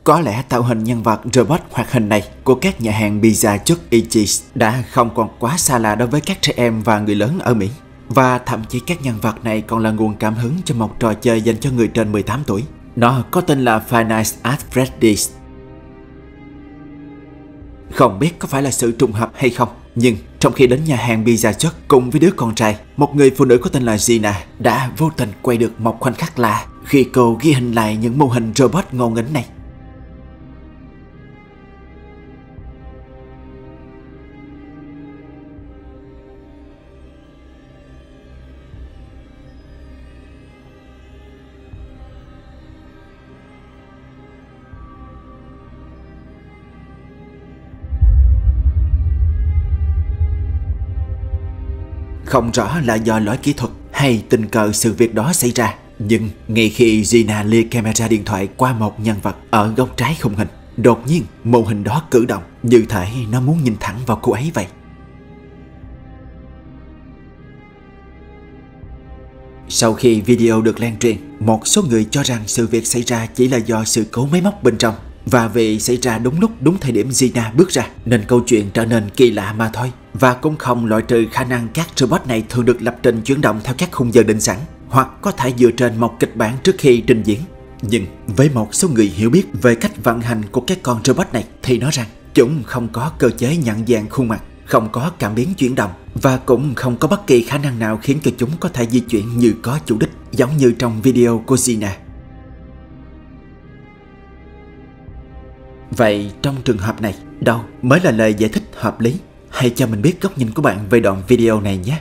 Có lẽ tạo hình nhân vật robot hoạt hình này của các nhà hàng pizza Chuck E. Cheese đã không còn quá xa lạ đối với các trẻ em và người lớn ở Mỹ. Và thậm chí các nhân vật này còn là nguồn cảm hứng cho một trò chơi dành cho người trên 18 tuổi. Nó có tên là Five Nights at Freddy's. Không biết có phải là sự trùng hợp hay không, nhưng trong khi đến nhà hàng pizza Chuck cùng với đứa con trai, một người phụ nữ có tên là Gina đã vô tình quay được một khoảnh khắc lạ khi cô ghi hình lại những mô hình robot ngộ nghĩnh này. Không rõ là do lỗi kỹ thuật hay tình cờ sự việc đó xảy ra, nhưng ngay khi Gina lia camera điện thoại qua một nhân vật ở góc trái khung hình, đột nhiên mô hình đó cử động như thể nó muốn nhìn thẳng vào cô ấy vậy. Sau khi video được lan truyền, một số người cho rằng sự việc xảy ra chỉ là do sự cố máy móc bên trong, và vì xảy ra đúng lúc đúng thời điểm Gina bước ra nên câu chuyện trở nên kỳ lạ mà thôi. Và cũng không loại trừ khả năng các robot này thường được lập trình chuyển động theo các khung giờ định sẵn, hoặc có thể dựa trên một kịch bản trước khi trình diễn. Nhưng với một số người hiểu biết về cách vận hành của các con robot này thì nói rằng chúng không có cơ chế nhận dạng khuôn mặt, không có cảm biến chuyển động, và cũng không có bất kỳ khả năng nào khiến cho chúng có thể di chuyển như có chủ đích, giống như trong video của Gina. Vậy trong trường hợp này, đâu mới là lời giải thích hợp lý? Hãy cho mình biết góc nhìn của bạn về đoạn video này nhé.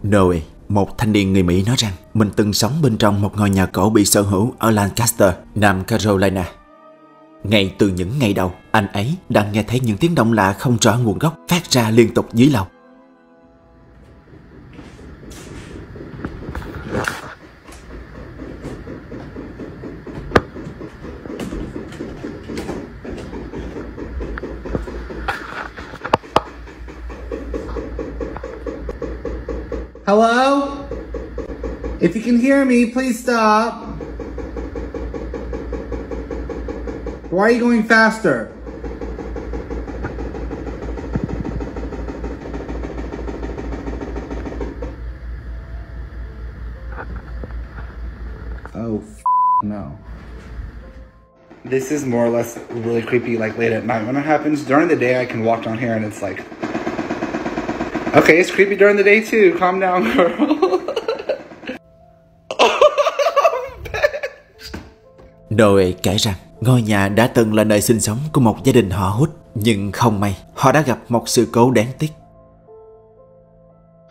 Noe, một thanh niên người Mỹ, nói rằng mình từng sống bên trong một ngôi nhà cổ bị sở hữu ở Lancaster, Nam Carolina. Ngay từ những ngày đầu, anh ấy đã nghe thấy những tiếng động lạ không rõ nguồn gốc phát ra liên tục dưới lầu. Hello? If you can hear me, please stop. Why are you going faster? Oh, no. This is more or less really creepy, like late at night. When it happens during the day, I can walk down here and it's like, okay, it's creepy during the day too. Calm down, girl. Noe kể rằng ngôi nhà đã từng là nơi sinh sống của một gia đình họ Hút, nhưng không may họ đã gặp một sự cố đáng tiếc.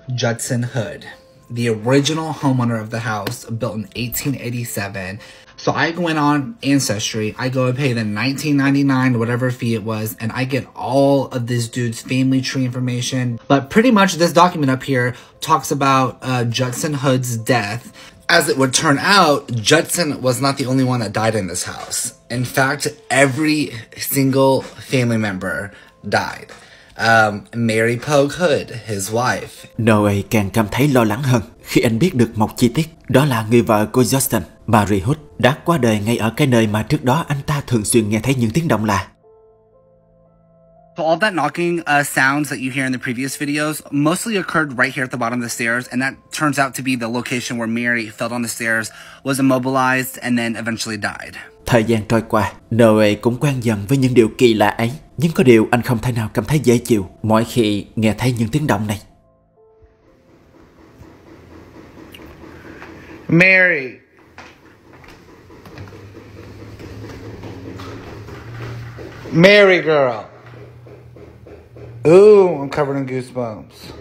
Judson Hood, the original homeowner of the house, built in 1887. So I went on Ancestry, I go and pay the $19.99, whatever fee it was, and I get all of this dude's family tree information. But pretty much this document up here talks about Judson Hood's death. As it would turn out, Judson was not the only one that died in this house. In fact, every single family member died. Mary Pogue Hood, his wife. Noe càng cảm thấy lo lắng hơn khi anh biết được một chi tiết, đó là người vợ của Justin, Mary Hood, đã qua đời ngay ở cái nơi mà trước đó anh ta thường xuyên nghe thấy những tiếng động lạ. So all that knocking sounds that you hear in the previous videos mostly occurred right here at the bottom of the stairs, and that turns out to be the location where Mary fell down the stairs, was immobilized, and then eventually died. Thời gian trôi qua, Noe cũng quen dần với những điều kỳ lạ ấy, nhưng có điều anh không thể nào cảm thấy dễ chịu mỗi khi nghe thấy những tiếng động này. Mary. Mary girl. Ooh, I'm covered in goosebumps.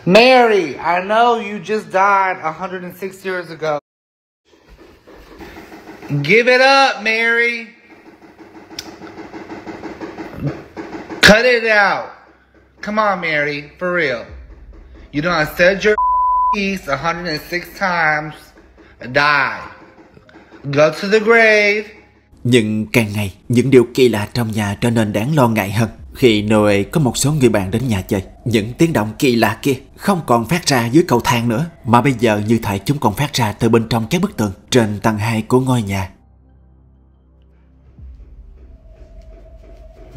Mary, I know you just died 106 years ago. Give it up, Mary. Cut it out. Come on, Mary, for real. You know, I said your piece 106 times, die, go to the grave. Nhưng càng ngày, những điều kỳ lạ trong nhà trở nên đáng lo ngại hơn. Khi Noe có một số người bạn đến nhà chơi, những tiếng động kỳ lạ kia không còn phát ra dưới cầu thang nữa, mà bây giờ như thể chúng còn phát ra từ bên trong các bức tường trên tầng 2 của ngôi nhà.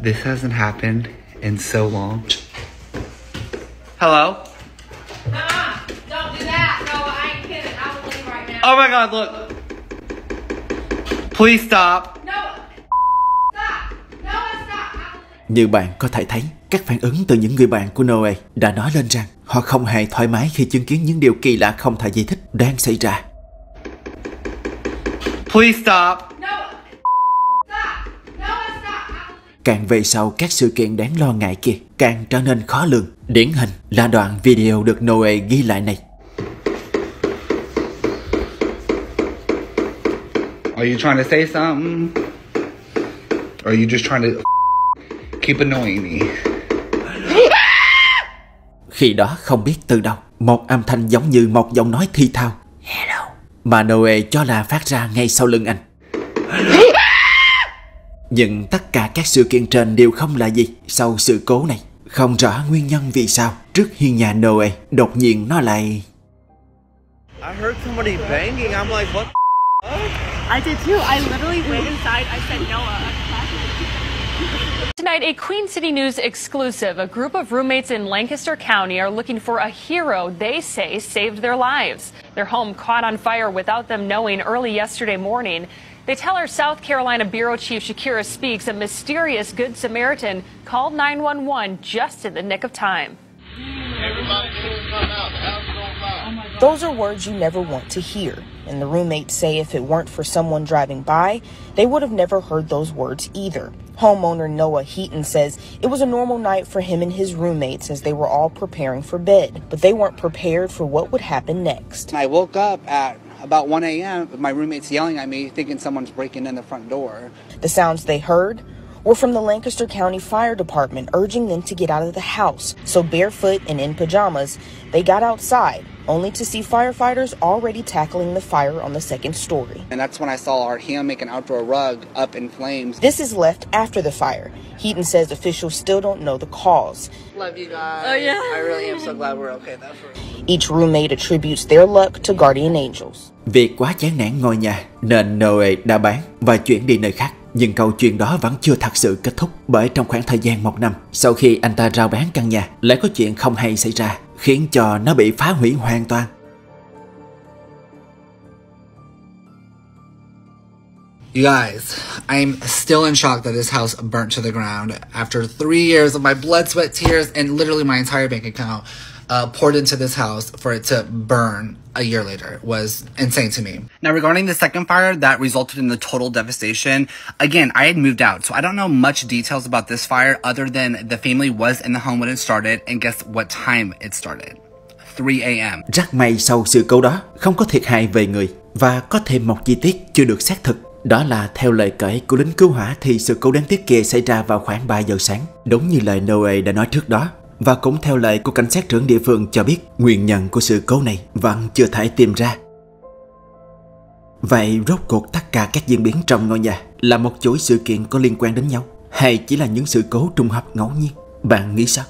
This hasn't happened in so long. Hello? Don't do that. No, I ain't kidding. I will leave right now. Oh my god, look. Please stop. No. Stop. No, stop. Như bạn có thể thấy, các phản ứng từ những người bạn của Noe đã nói lên rằng họ không hề thoải mái khi chứng kiến những điều kỳ lạ không thể giải thích đang xảy ra. Please stop. No. Stop. No, stop. Càng về sau, các sự kiện đáng lo ngại kia càng trở nên khó lường. Điển hình là đoạn video được Noe ghi lại này. Are you trying to say something? Or are you just trying to keep annoying me? Khi đó không biết từ đâu, một âm thanh giống như một giọng nói thi thao "Hello" mà Noe cho là phát ra ngay sau lưng anh. Nhưng tất cả các sự kiện trên đều không là gì sau sự cố này. Không rõ nguyên nhân vì sao trước hiên nhà Noe đột nhiên nó lại... I heard somebody banging. I'm like, what the fuck? I did too. I literally went inside. I said, Noah. Tonight, a Queen City News exclusive. A group of roommates in Lancaster County are looking for a hero they say saved their lives. Their home caught on fire without them knowing early yesterday morning. They tell our South Carolina Bureau Chief Shakira Speaks a mysterious Good Samaritan called 911 just in the nick of time. Those are words you never want to hear, and the roommates say if it weren't for someone driving by, they would have never heard those words either. Homeowner Noah Heaton says it was a normal night for him and his roommates as they were all preparing for bed, but they weren't prepared for what would happen next. I woke up at about 1 a.m. with my roommates yelling at me, thinking someone's breaking in the front door. The sounds they heard were from the Lancaster County Fire Department urging them to get out of the house. So barefoot and in pajamas, they got outside, only to see firefighters already tackling the fire on the second story. And that's when I saw our handmake outdoor rug up in flames. This is left after the fire. Heaton says officials still don't know the cause. Love you guys. Oh, yeah. I really am so glad we're okay. That's for... Each roommate attributes their luck to guardian angels. Vì quá chán nản ngôi nhà nên Noe đã bán và chuyển đi nơi khác. Nhưng câu chuyện đó vẫn chưa thật sự kết thúc, bởi trong khoảng thời gian 1 năm sau khi anh ta rao bán căn nhà, lại có chuyện không hay xảy ra khiến cho nó bị phá hủy hoàn toàn. You guys, I'm still in shock that this house burnt to the ground after 3 years of my blood, sweat, tears, and literally my entire bank account poured into this house for it to burn a year later was insane to me. Now, regarding the second fire that resulted in the total devastation, again, I had moved out, so I don't know much details about this fire other than the family was in the home when it started, and guess what time it started? 3 a.m. Rất may sau sự cố đó không có thiệt hại về người. Và có thêm một chi tiết chưa được xác thực. Đó là theo lời kể của lính cứu hỏa thì sự cố đáng tiếc kia xảy ra vào khoảng 3 giờ sáng. Đúng như lời Noe đã nói trước đó. Và cũng theo lời của cảnh sát trưởng địa phương cho biết nguyên nhân của sự cố này vẫn chưa thể tìm ra. Vậy rốt cuộc tất cả các diễn biến trong ngôi nhà là một chuỗi sự kiện có liên quan đến nhau hay chỉ là những sự cố trùng hợp ngẫu nhiên? Bạn nghĩ sao?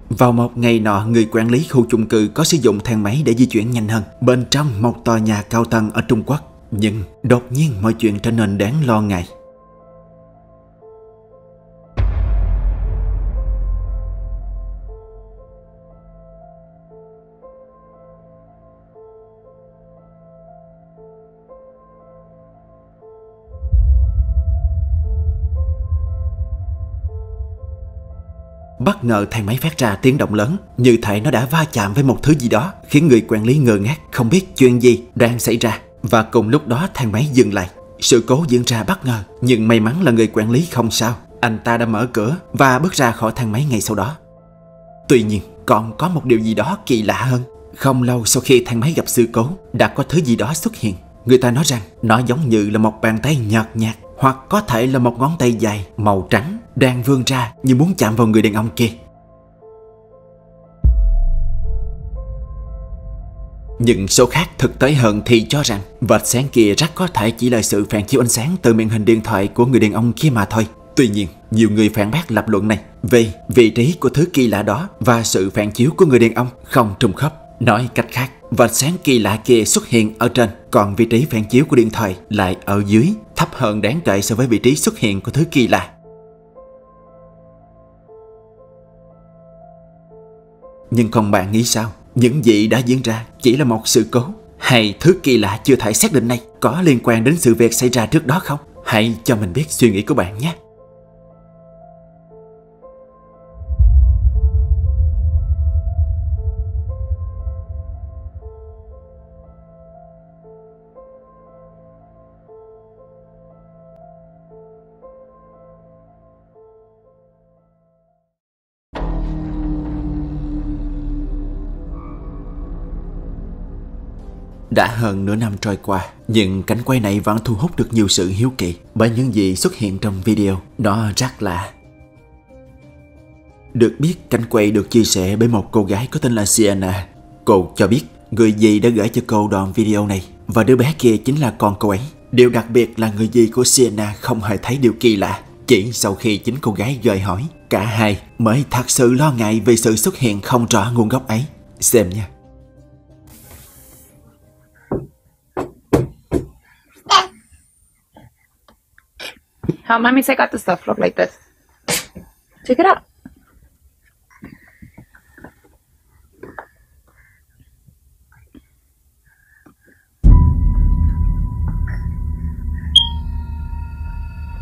Vào một ngày nọ, người quản lý khu chung cư có sử dụng thang máy để di chuyển nhanh hơn bên trong một tòa nhà cao tầng ở Trung Quốc. Nhưng đột nhiên mọi chuyện trở nên đáng lo ngại. Bất ngờ thang máy phát ra tiếng động lớn, như thể nó đã va chạm với một thứ gì đó, khiến người quản lý ngơ ngác, không biết chuyện gì đang xảy ra. Và cùng lúc đó thang máy dừng lại. Sự cố diễn ra bất ngờ, nhưng may mắn là người quản lý không sao. Anh ta đã mở cửa và bước ra khỏi thang máy ngay sau đó. Tuy nhiên, còn có một điều gì đó kỳ lạ hơn. Không lâu sau khi thang máy gặp sự cố, đã có thứ gì đó xuất hiện. Người ta nói rằng nó giống như là một bàn tay nhợt nhạt, hoặc có thể là một ngón tay dài màu trắng đang vươn ra như muốn chạm vào người đàn ông kia. Nhưng số khác thực tế hơn thì cho rằng vệt sáng kia rất có thể chỉ là sự phản chiếu ánh sáng từ màn hình điện thoại của người đàn ông kia mà thôi. Tuy nhiên, nhiều người phản bác lập luận này vì vị trí của thứ kỳ lạ đó và sự phản chiếu của người đàn ông không trùng khớp. Nói cách khác, vệt sáng kỳ lạ kia xuất hiện ở trên, còn vị trí phản chiếu của điện thoại lại ở dưới, thấp hơn đáng kể so với vị trí xuất hiện của thứ kỳ lạ. Nhưng còn bạn nghĩ sao? Những gì đã diễn ra chỉ là một sự cố, hay thứ kỳ lạ chưa thể xác định này có liên quan đến sự việc xảy ra trước đó không? Hãy cho mình biết suy nghĩ của bạn nhé. Đã hơn nửa năm trôi qua, nhưng cảnh quay này vẫn thu hút được nhiều sự hiếu kỳ bởi những gì xuất hiện trong video. Nó rất lạ. Được biết, cảnh quay được chia sẻ bởi một cô gái có tên là Sienna. Cô cho biết người dì đã gửi cho cô đoạn video này, và đứa bé kia chính là con cô ấy. Điều đặc biệt là người dì của Sienna không hề thấy điều kỳ lạ. Chỉ sau khi chính cô gái gợi hỏi, cả hai mới thật sự lo ngại về sự xuất hiện không rõ nguồn gốc ấy. Xem nha. How mommy take out the stuff look like this? Take it out.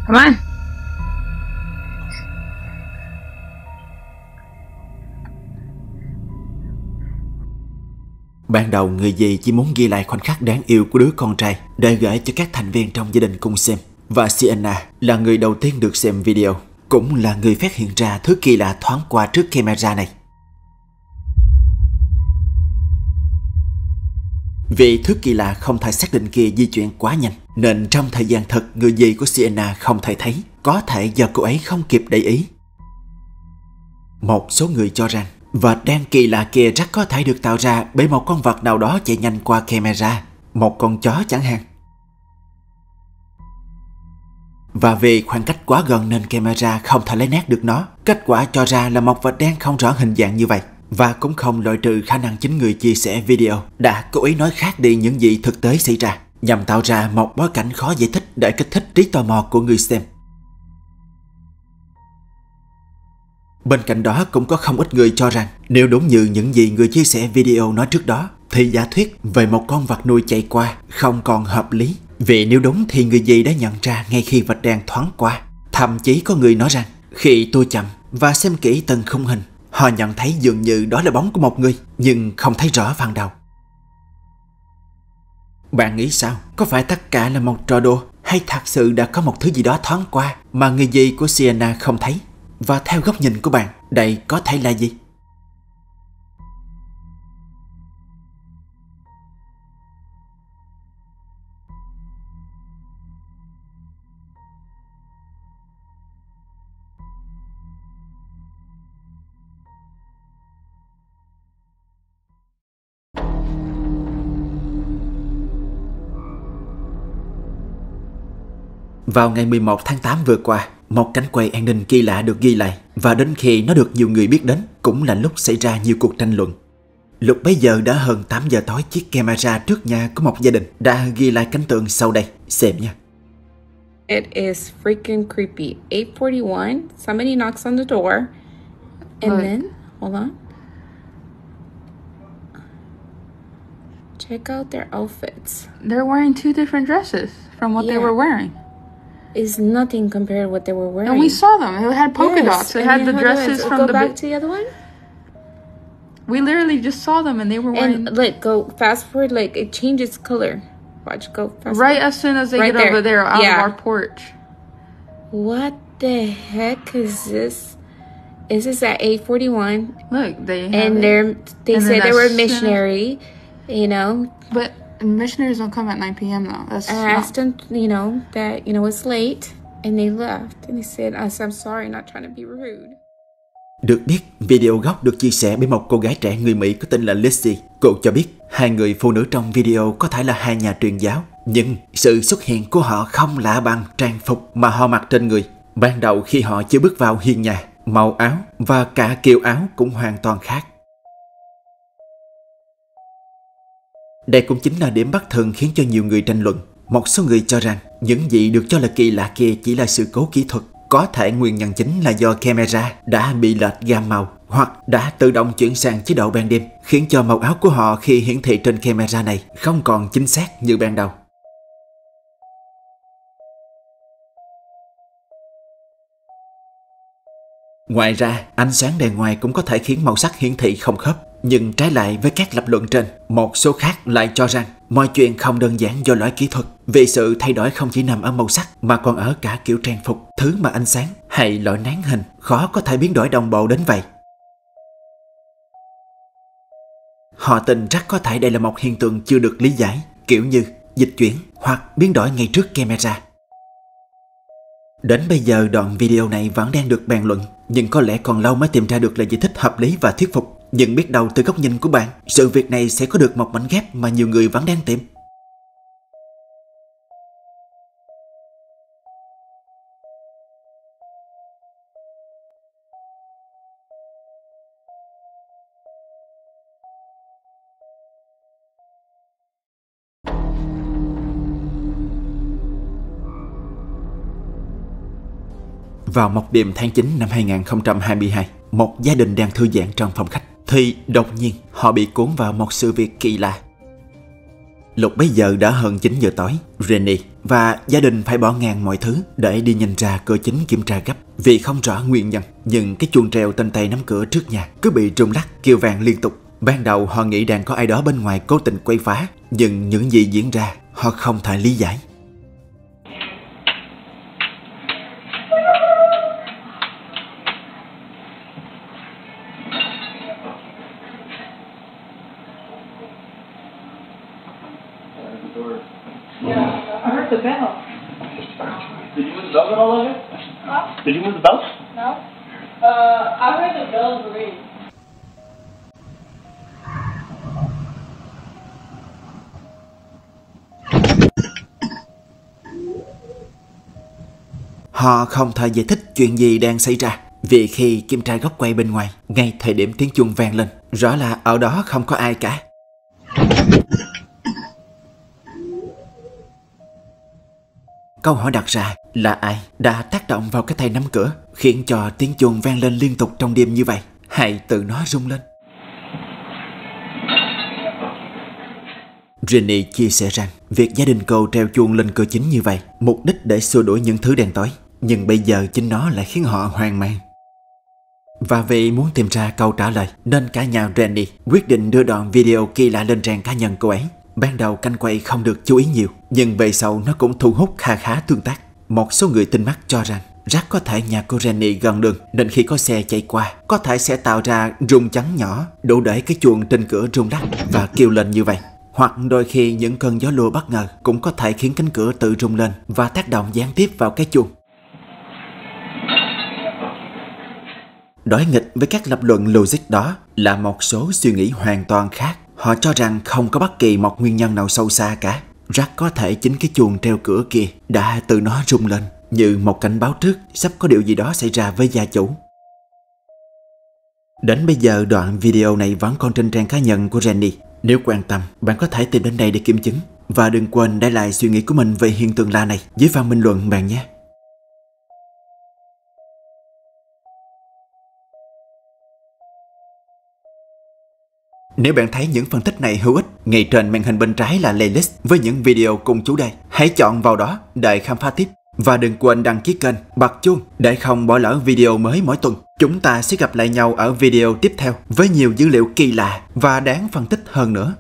Come on. Ban đầu người dì chỉ muốn ghi lại khoảnh khắc đáng yêu của đứa con trai để gửi cho các thành viên trong gia đình cùng xem. Và Sienna là người đầu tiên được xem video, cũng là người phát hiện ra thứ kỳ lạ thoáng qua trước camera này. Vì thứ kỳ lạ không thể xác định kia di chuyển quá nhanh, nên trong thời gian thật người dì của Sienna không thể thấy, có thể do cô ấy không kịp để ý. Một số người cho rằng vệt đen kỳ lạ kia rất có thể được tạo ra bởi một con vật nào đó chạy nhanh qua camera, một con chó chẳng hạn. Và vì khoảng cách quá gần nên camera không thể lấy nét được nó. Kết quả cho ra là một vệt đen không rõ hình dạng như vậy. Và cũng không loại trừ khả năng chính người chia sẻ video đã cố ý nói khác đi những gì thực tế xảy ra, nhằm tạo ra một bối cảnh khó giải thích để kích thích trí tò mò của người xem. Bên cạnh đó cũng có không ít người cho rằng nếu đúng như những gì người chia sẻ video nói trước đó, thì giả thuyết về một con vật nuôi chạy qua không còn hợp lý. Vì nếu đúng thì người dì đã nhận ra ngay khi vệt đen thoáng qua. Thậm chí có người nói rằng khi tôi chậm và xem kỹ từng khung hình, họ nhận thấy dường như đó là bóng của một người, nhưng không thấy rõ phần đầu. Bạn nghĩ sao? Có phải tất cả là một trò đùa, hay thật sự đã có một thứ gì đó thoáng qua mà người dì của Sienna không thấy? Và theo góc nhìn của bạn, đây có thể là gì? Vào ngày 11 tháng 8 vừa qua, một cảnh quay an ninh kỳ lạ được ghi lại, và đến khi nó được nhiều người biết đến cũng là lúc xảy ra nhiều cuộc tranh luận. Lúc bấy giờ đã hơn 8 giờ tối, chiếc camera trước nhà của một gia đình đã ghi lại cảnh tượng sau đây. Xem nha. It is freaking creepy. 8:41, somebody knocks on the door, and then, hold on. Check out their outfits. They're wearing two different dresses from what they were wearing. Is nothing compared to what they were wearing. And we saw them. They had polka dots. They had the dresses from go the... back to the other one. We literally just saw them and they were wearing... And like, go fast forward, like it changes color. Watch, go fast Right forward. As soon as they right get over there out of our porch. What the heck is this? Is this at 8:41? Look, they have And they said they were missionary, you know. But missionaries don't come at 9 p.m. though. That's I asked them, you know, that, you know, it's late. And they left. And they said, I'm sorry, not trying to be rude. Được biết, video gốc được chia sẻ bởi một cô gái trẻ người Mỹ có tên là Lizzie. Cô cho biết hai người phụ nữ trong video có thể là hai nhà truyền giáo, nhưng sự xuất hiện của họ không lạ bằng trang phục mà họ mặc trên người. Ban đầu khi họ chưa bước vào hiên nhà, màu áo và cả kiểu áo cũng hoàn toàn khác. Đây cũng chính là điểm bất thường khiến cho nhiều người tranh luận. Một số người cho rằng những gì được cho là kỳ lạ kia chỉ là sự cố kỹ thuật. Có thể nguyên nhân chính là do camera đã bị lệch gam màu hoặc đã tự động chuyển sang chế độ ban đêm, khiến cho màu áo của họ khi hiển thị trên camera này không còn chính xác như ban đầu. Ngoài ra, ánh sáng đèn ngoài cũng có thể khiến màu sắc hiển thị không khớp. Nhưng trái lại với các lập luận trên, một số khác lại cho rằng mọi chuyện không đơn giản do lỗi kỹ thuật, vì sự thay đổi không chỉ nằm ở màu sắc mà còn ở cả kiểu trang phục, thứ mà ánh sáng hay loại nán hình khó có thể biến đổi đồng bộ đến vậy. Họ tin rất có thể đây là một hiện tượng chưa được lý giải, kiểu như dịch chuyển hoặc biến đổi ngay trước camera. Đến bây giờ đoạn video này vẫn đang được bàn luận, nhưng có lẽ còn lâu mới tìm ra được lời giải thích hợp lý và thuyết phục. Nhưng biết đâu từ góc nhìn của bạn, sự việc này sẽ có được một mảnh ghép mà nhiều người vẫn đang tìm. Vào một đêm tháng 9 năm 2022, một gia đình đang thư giãn trong phòng khách thì đột nhiên họ bị cuốn vào một sự việc kỳ lạ. Lúc bấy giờ đã hơn 9 giờ tối, Rennie và gia đình phải bỏ ngang mọi thứ để đi nhanh ra cửa chính kiểm tra gấp. Vì không rõ nguyên nhân, nhưng cái chuông treo trên tay nắm cửa trước nhà cứ bị rung lắc kêu vang liên tục. Ban đầu họ nghĩ đang có ai đó bên ngoài cố tình quay phá, nhưng những gì diễn ra họ không thể lý giải. I heard the bell. Did you move the bell at all, Olivia? Huh? Did you move the bell? No. I heard the bells ring. Họ không thể giải thích chuyện gì đang xảy ra, vì khi kiểm tra góc quay bên ngoài, ngay thời điểm tiếng chuông vang lên, rõ là ở đó không có ai cả. Câu hỏi đặt ra là ai đã tác động vào cái tay nắm cửa khiến cho tiếng chuông vang lên liên tục trong đêm như vậy, hay tự nó rung lên? Rennie chia sẻ rằng việc gia đình cô treo chuông lên cửa chính như vậy mục đích để xua đuổi những thứ đen tối, nhưng bây giờ chính nó lại khiến họ hoang mang. Và vì muốn tìm ra câu trả lời nên cả nhà Rennie quyết định đưa đoạn video kỳ lạ lên trang cá nhân cô ấy. Ban đầu canh quay không được chú ý nhiều, nhưng về sau nó cũng thu hút khá tương tác. Một số người tinh mắt cho rằng rất có thể nhà cô Rennie gần đường, nên khi có xe chạy qua có thể sẽ tạo ra rung chấn nhỏ đủ để cái chuông trên cửa rung lắc và kêu lên như vậy. Hoặc đôi khi những cơn gió lùa bất ngờ cũng có thể khiến cánh cửa tự rung lên và tác động gián tiếp vào cái chuông. Đối nghịch với các lập luận logic đó là một số suy nghĩ hoàn toàn khác. Họ cho rằng không có bất kỳ một nguyên nhân nào sâu xa cả. Rất có thể chính cái chuông treo cửa kia đã tự nó rung lên, như một cảnh báo trước sắp có điều gì đó xảy ra với gia chủ. Đến bây giờ đoạn video này vẫn còn trên trang cá nhân của Rennie. Nếu quan tâm, bạn có thể tìm đến đây để kiểm chứng. Và đừng quên để lại suy nghĩ của mình về hiện tượng lạ này dưới phần bình luận bạn nhé. Nếu bạn thấy những phân tích này hữu ích, ngay trên màn hình bên trái là playlist với những video cùng chủ đề. Hãy chọn vào đó để khám phá tiếp. Và đừng quên đăng ký kênh, bật chuông để không bỏ lỡ video mới mỗi tuần. Chúng ta sẽ gặp lại nhau ở video tiếp theo với nhiều dữ liệu kỳ lạ và đáng phân tích hơn nữa.